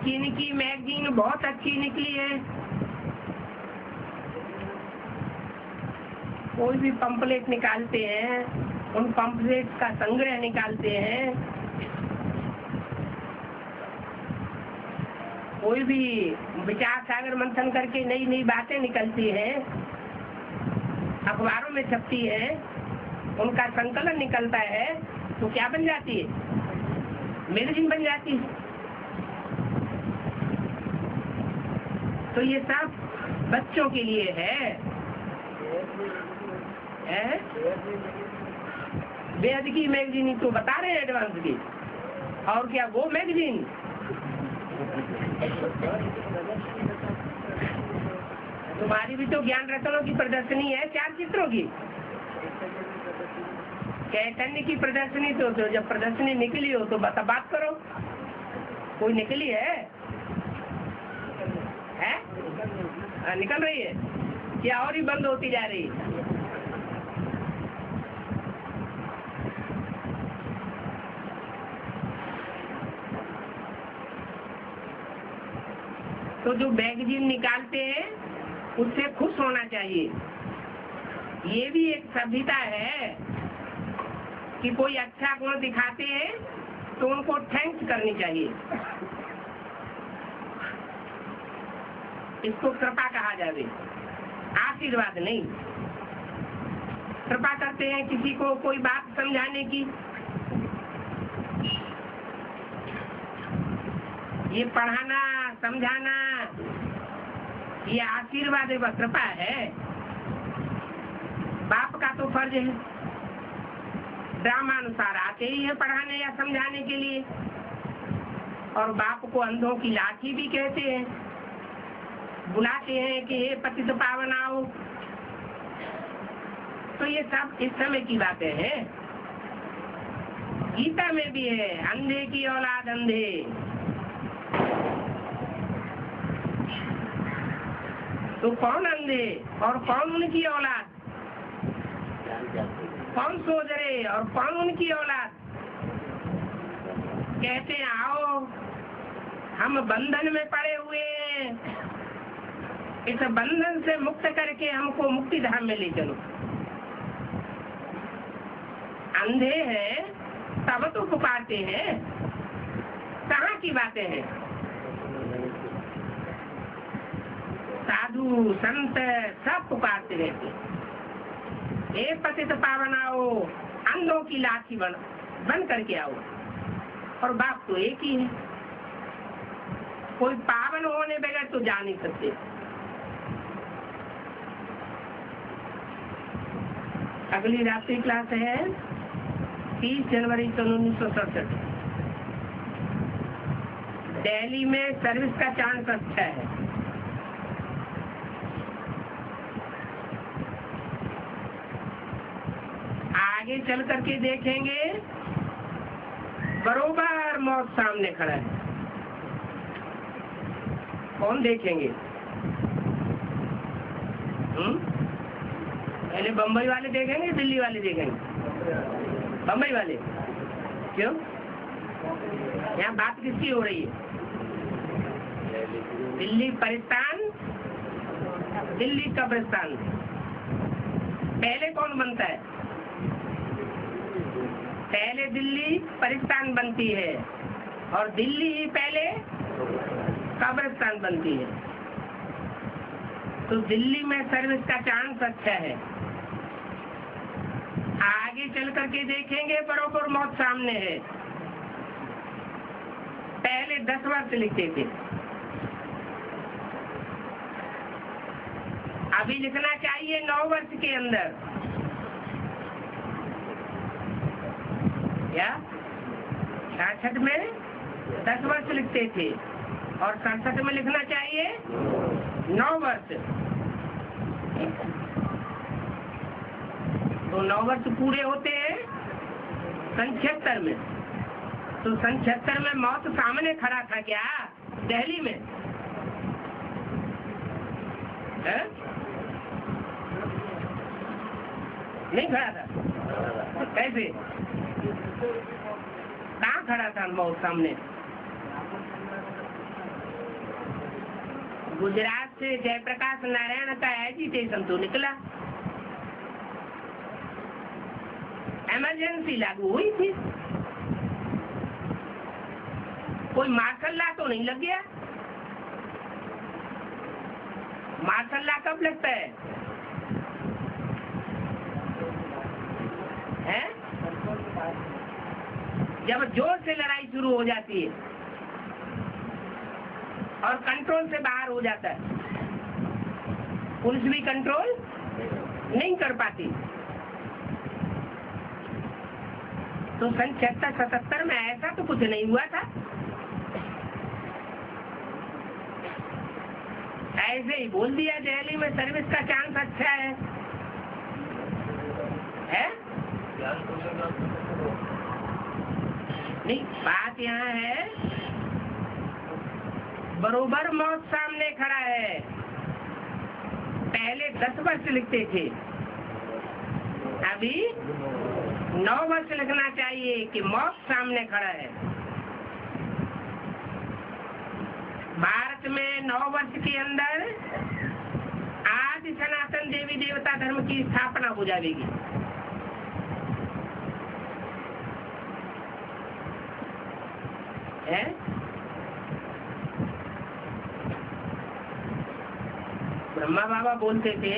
कि इनकी मैगजीन बहुत अच्छी निकली है। कोई भी पंपलेट निकालते हैं, उन पंपलेट का संग्रह निकालते हैं। कोई भी विचार सागर मंथन करके नई नई बातें निकलती हैं, अखबारों में छपती है, उनका संकलन निकलता है, तो क्या बन जाती है? मैगजीन बन जाती है। तो ये सब बच्चों के लिए है। वेद की मैगजीन ही तो बता रहे हैं, एडवांस की। और क्या वो मैगजीन? तुम्हारी भी तो ज्ञान रत्नों की प्रदर्शनी है, 4 चित्रों की। चैतन्य की प्रदर्शनी तो जब प्रदर्शनी निकली हो तो बात करो। कोई निकली है? निकल रही है क्या? और ही बंद होती जा रही है? तो जो मैगजीन निकालते हैं उससे खुश होना चाहिए। ये भी एक सभ्यता है कि कोई अच्छा गुण दिखाते हैं तो उनको थैंक्स करनी चाहिए। इसको कृपा कहा जाए, आशीर्वाद नहीं। कृपा करते हैं किसी को कोई बात समझाने की। ये पढ़ाना समझाना ये आशीर्वाद है, कृपा है। बाप का तो फर्ज है, ड्रामा अनुसार आते ही है पढ़ाने या समझाने के लिए। और बाप को अंधों की लाठी भी कहते हैं। बुलाते हैं कि हे पतित पावन आओ। तो ये सब इस समय की बातें हैं। गीता में भी है, अंधे की औलाद अंधे। तो कौन अंधे और कौन उनकी औलाद? कौन सोजरे और कौन उनकी औलाद? कहते हैं आओ, हम बंधन में पड़े हुए हैं, इस बंधन से मुक्त करके हमको मुक्ति धाम में ले चलो। अंधे हैं तब तो पुकारते हैं। कहाँ की बातें हैं? साधु संत सब पुकारते रहते। हे पतित पावन आओ, अंधों की लाठी बन करके आओ। और बाप तो एक ही है। कोई पावन होने बगैर तो जा नहीं सकते। अगली रात्रि क्लास है 30 जनवरी 1967। दिल्ली में सर्विस का चांस अच्छा है। आगे चल करके देखेंगे, बरोबर मौत सामने खड़ा है। कौन देखेंगे? पहले बम्बई वाले देखेंगे, दिल्ली वाले देखेंगे? बम्बई वाले। क्यों? यहाँ बात किसकी हो रही है? दिल्ली परिस्तान, दिल्ली कब्रिस्तान। पहले कौन बनता है? पहले दिल्ली परिस्तान बनती है और दिल्ली ही पहले कब्रिस्तान बनती है। तो दिल्ली में सर्विस का चांस अच्छा है। आगे चल करके देखेंगे, बरोबर मौत सामने है। पहले 10 वर्ष लिखते थे, अभी लिखना चाहिए 9 वर्ष के अंदर। क्या 66 में 10 वर्ष लिखते थे और 67 में लिखना चाहिए 9 वर्ष। तो 9 वर्ष पूरे होते हैं 76 में। तो 76 में मौत सामने खड़ा था क्या दिल्ली में? है? नहीं खड़ा था। कैसे? कहाँ खड़ा था मौत सामने? गुजरात से जयप्रकाश नारायण का एजिटेशन तो निकला, इमरजेंसी लागू हुई थी। कोई मार्शल लॉ तो नहीं लग गया? मार्शल लॉ कब लगता है? जब जोर से लड़ाई शुरू हो जाती है और कंट्रोल से बाहर हो जाता है, पुलिस भी कंट्रोल नहीं कर पाती। तो सन 76-77 में ऐसा तो कुछ नहीं हुआ था, ऐसे ही बोल दिया दिल्ली में सर्विस का चांस अच्छा है? नहीं, बात यहाँ है बरोबर मौत सामने खड़ा है। पहले 10 वर्ष लिखते थे, अभी 9 वर्ष लिखना चाहिए कि मौत सामने खड़ा है। भारत में 9 वर्ष के अंदर आदि सनातन देवी देवता धर्म की स्थापना हो जाएगी। है? ब्रह्मा बाबा बोलते थे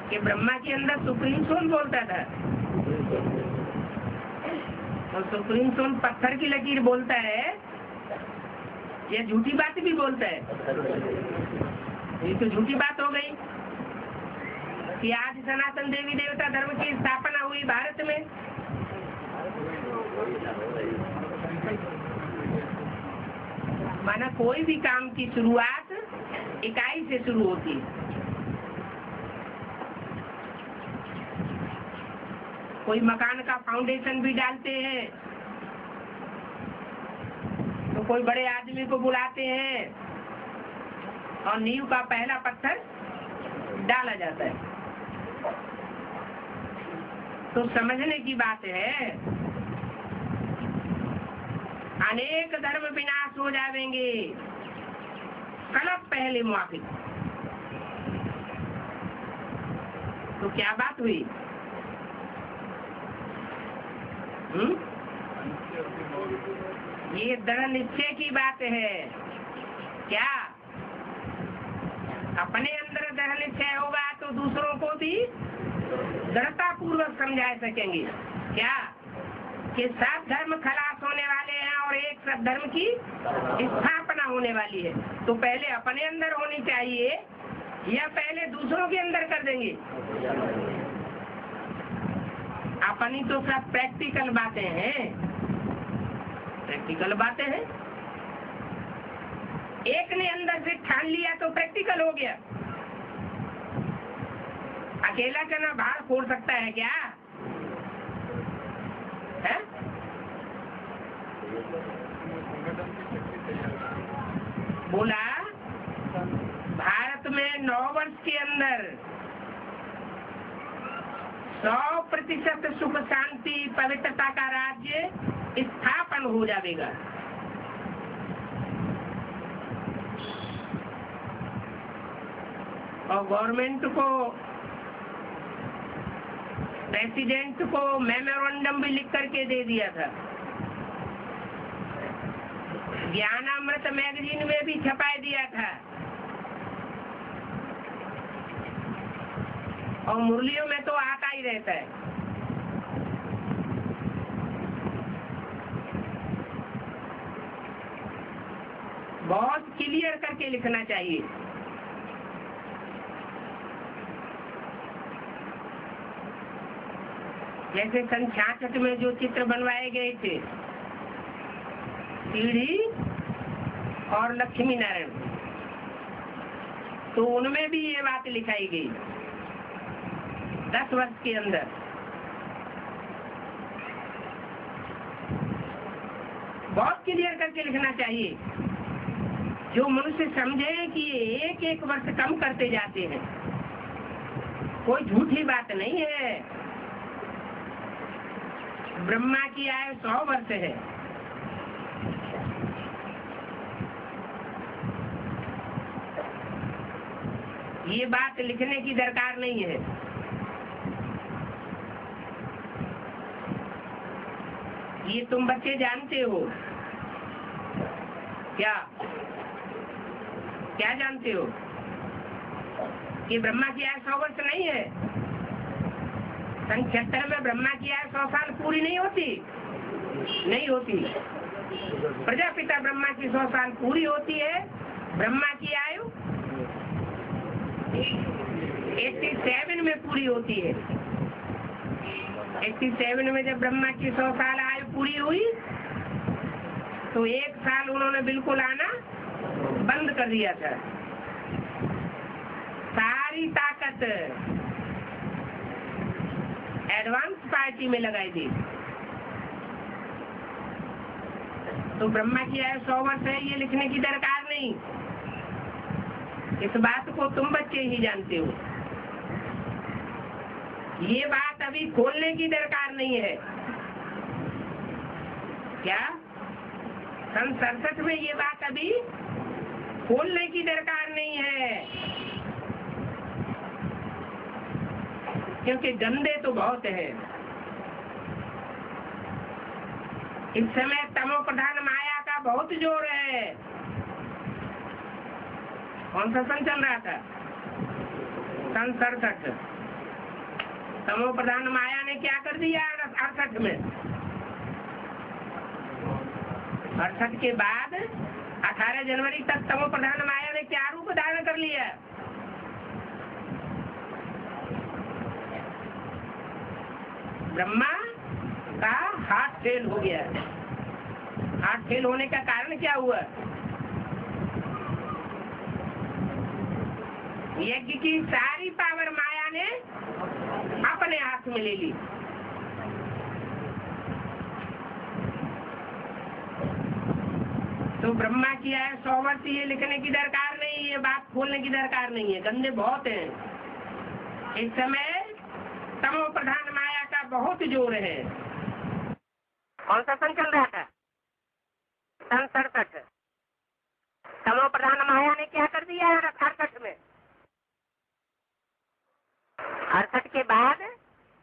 कि ब्रह्मा के अंदर सुप्रीम सोल बोलता था, और सुप्रीम सोल पत्थर की लकीर बोलता है या झूठी बात भी बोलता है? ये तो झूठी बात हो गई कि आज सनातन देवी देवता धर्म की स्थापना हुई भारत में। माना कोई भी काम की शुरुआत इकाई से शुरू होती है। कोई मकान का फाउंडेशन भी डालते हैं तो कोई बड़े आदमी को बुलाते हैं और नींव का पहला पत्थर डाला जाता है। तो समझने की बात है, अनेक धर्म विनाश हो जाएंगे, कलप पहले मुआफिक। तो क्या बात हुई? ये दृढ़ निश्चय की बात है। क्या अपने अंदर दृढ़ निश्चय होगा तो दूसरों को भी दृढ़ता पूर्वक समझा सकेंगे। क्या कि सब धर्म खलास होने वाले हैं और एक सब धर्म की स्थापना होने वाली है। तो पहले अपने अंदर होनी चाहिए या पहले दूसरों के अंदर कर देंगे? अपनी तो सब प्रैक्टिकल बातें हैं, प्रैक्टिकल बातें हैं। एक ने अंदर से ठान लिया तो प्रैक्टिकल हो गया। अकेला चना बाहर फोड़ सकता है क्या? है? बोला भारत में 9 वर्ष के अंदर 100% सुख शांति पवित्रता का राज्य स्थापन हो जाएगा। और गवर्नमेंट को, प्रेसिडेंट को मेमोरेंडम भी लिख करके दे दिया था। ज्ञानामृत मैगजीन में भी छपा दिया था और मुरलियों में तो आता ही रहता है। बहुत क्लियर करके लिखना चाहिए। जैसे सन 66 में जो चित्र बनवाए गए थे, सीढ़ी और लक्ष्मी नारायण, तो उनमें भी ये बात लिखाई गई 10 वर्ष के अंदर। बहुत क्लियर करके लिखना चाहिए, जो मनुष्य समझे कि एक एक वर्ष कम करते जाते हैं। कोई झूठी बात नहीं है। ब्रह्मा की आयु 100 वर्ष है। ये बात लिखने की दरकार नहीं है। ये तुम बच्चे जानते हो क्या? क्या जानते हो कि ब्रह्मा की आयु 100 वर्ष नहीं है? सन 76 में ब्रह्मा की आयु 100 साल पूरी नहीं होती। नहीं होती। प्रजापिता ब्रह्मा की 100 साल पूरी होती है, ब्रह्मा की आयु 87 में पूरी होती है। 87 में जब ब्रह्मा की 100 साल आयु पूरी हुई तो 1 साल उन्होंने बिल्कुल आना बंद कर दिया था। सारी ताकत एडवांस पार्टी में लगाई दी। तो ब्रह्मा की आयु 100 वर्ष है, ये लिखने की दरकार नहीं। इस बात को तुम बच्चे ही जानते हो। ये बात अभी खोलने की दरकार नहीं है। क्या सन 67 में ये बात अभी खोलने की दरकार नहीं है, क्योंकि गंदे तो बहुत हैं। इस समय तमो प्रधान माया का बहुत जोर है। कौन सा सन चल रहा था? सन 67। तमो प्रधान माया ने क्या कर दिया 68 में? 68 के बाद 18 जनवरी तक तमो प्रधान माया ने क्या रूप धारण कर लिया? ब्रह्मा का हार्ट फेल हो गया। हार्ट फेल होने का कारण क्या हुआ? यज्ञ की सारी पावर माया ने अपने हाथ में ले ली। तो ब्रह्मा की आयु 100 वर्ष, ये लिखने की दरकार नहीं, ये बात खोलने की दरकार नहीं है। गंदे बहुत हैं। इस समय तमो प्रधान माया का बहुत जोर है। कौन सा सन चल रहा था? सन 67। तमो प्रधान माया ने क्या कर दिया 68 में? 68 के बाद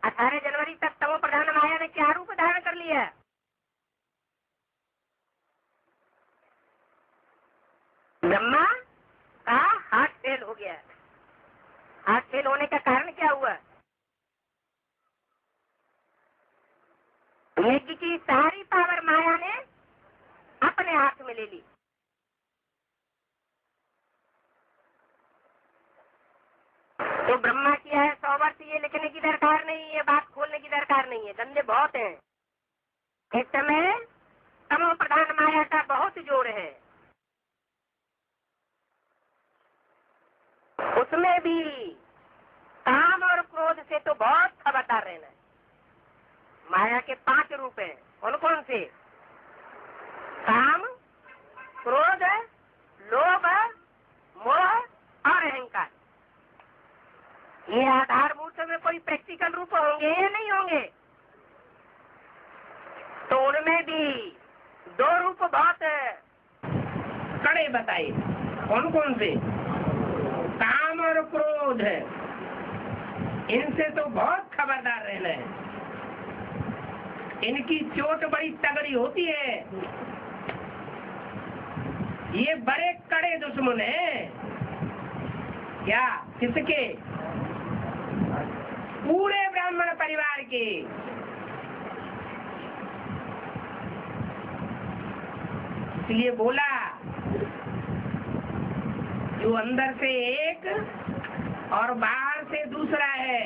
18 जनवरी तक तमो प्रधान माया ने क्या रूप धारण कर लिया? ब्रह्मा का हार्ट फेल हो गया। हार्ट फेल होने का कारण क्या हुआ? यज्ञ की सारी पावर माया ने अपने हाथ में ले ली। तो ब्रह्मा की है 100 वर्ष, ये लिखने की दरकार नहीं, ये बात खोलने की दरकार नहीं है। गंदे बहुत हैं। इस समय तमो प्रधान माया का बहुत जोर है। उसमें भी काम और क्रोध से तो बहुत खबरदार रहना है। माया के 5 रूप हैं। कौन कौन से? काम, क्रोध, लोभ, मोह और अहंकार। ये आधारभूत में कोई प्रैक्टिकल रूप होंगे या नहीं होंगे? तो उनमें भी 2 रूप बहुत कड़े बताए। कौन कौन से? काम और क्रोध है। इनसे तो बहुत खबरदार रहना है। इनकी चोट बड़ी तगड़ी होती है। ये बड़े कड़े दुश्मन हैं। क्या? किसके? पूरे ब्राह्मण परिवार के। इसलिए बोला जो अंदर से एक और बाहर से दूसरा है,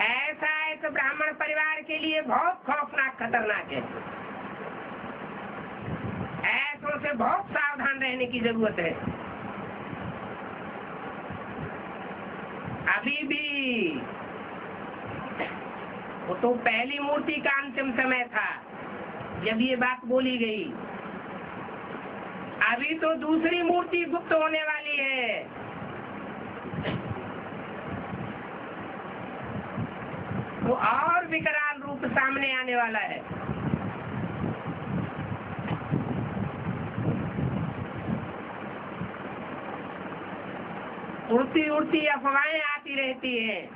ऐसा इस ब्राह्मण परिवार के लिए बहुत खौफनाक, खतरनाक है। ऐसों से बहुत सावधान रहने की जरूरत है। अभी भी वो तो पहली मूर्ति का अंतिम समय था जब ये बात बोली गई। अभी तो दूसरी मूर्ति गुप्त होने वाली है। वो और विकराल रूप सामने आने वाला है। उड़ती उड़ती अफवाहें आती रहती हैं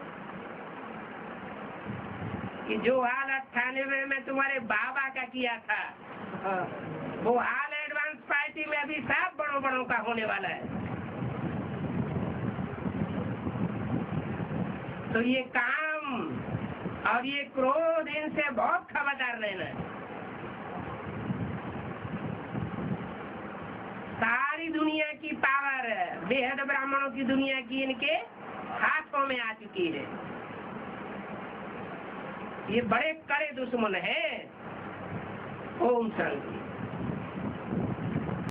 कि जो हाल 98 में तुम्हारे बाबा का किया था, वो हाल एडवांस पार्टी में अभी सब बड़ों बड़ों का होने वाला है। तो ये काम और ये क्रोध, इनसे बहुत खबरदार रहना है। की पावर बेहद ब्राह्मणों की दुनिया की इनके हाथों में आ चुकी है। ये बड़े कड़े दुश्मन है। ओम शांति।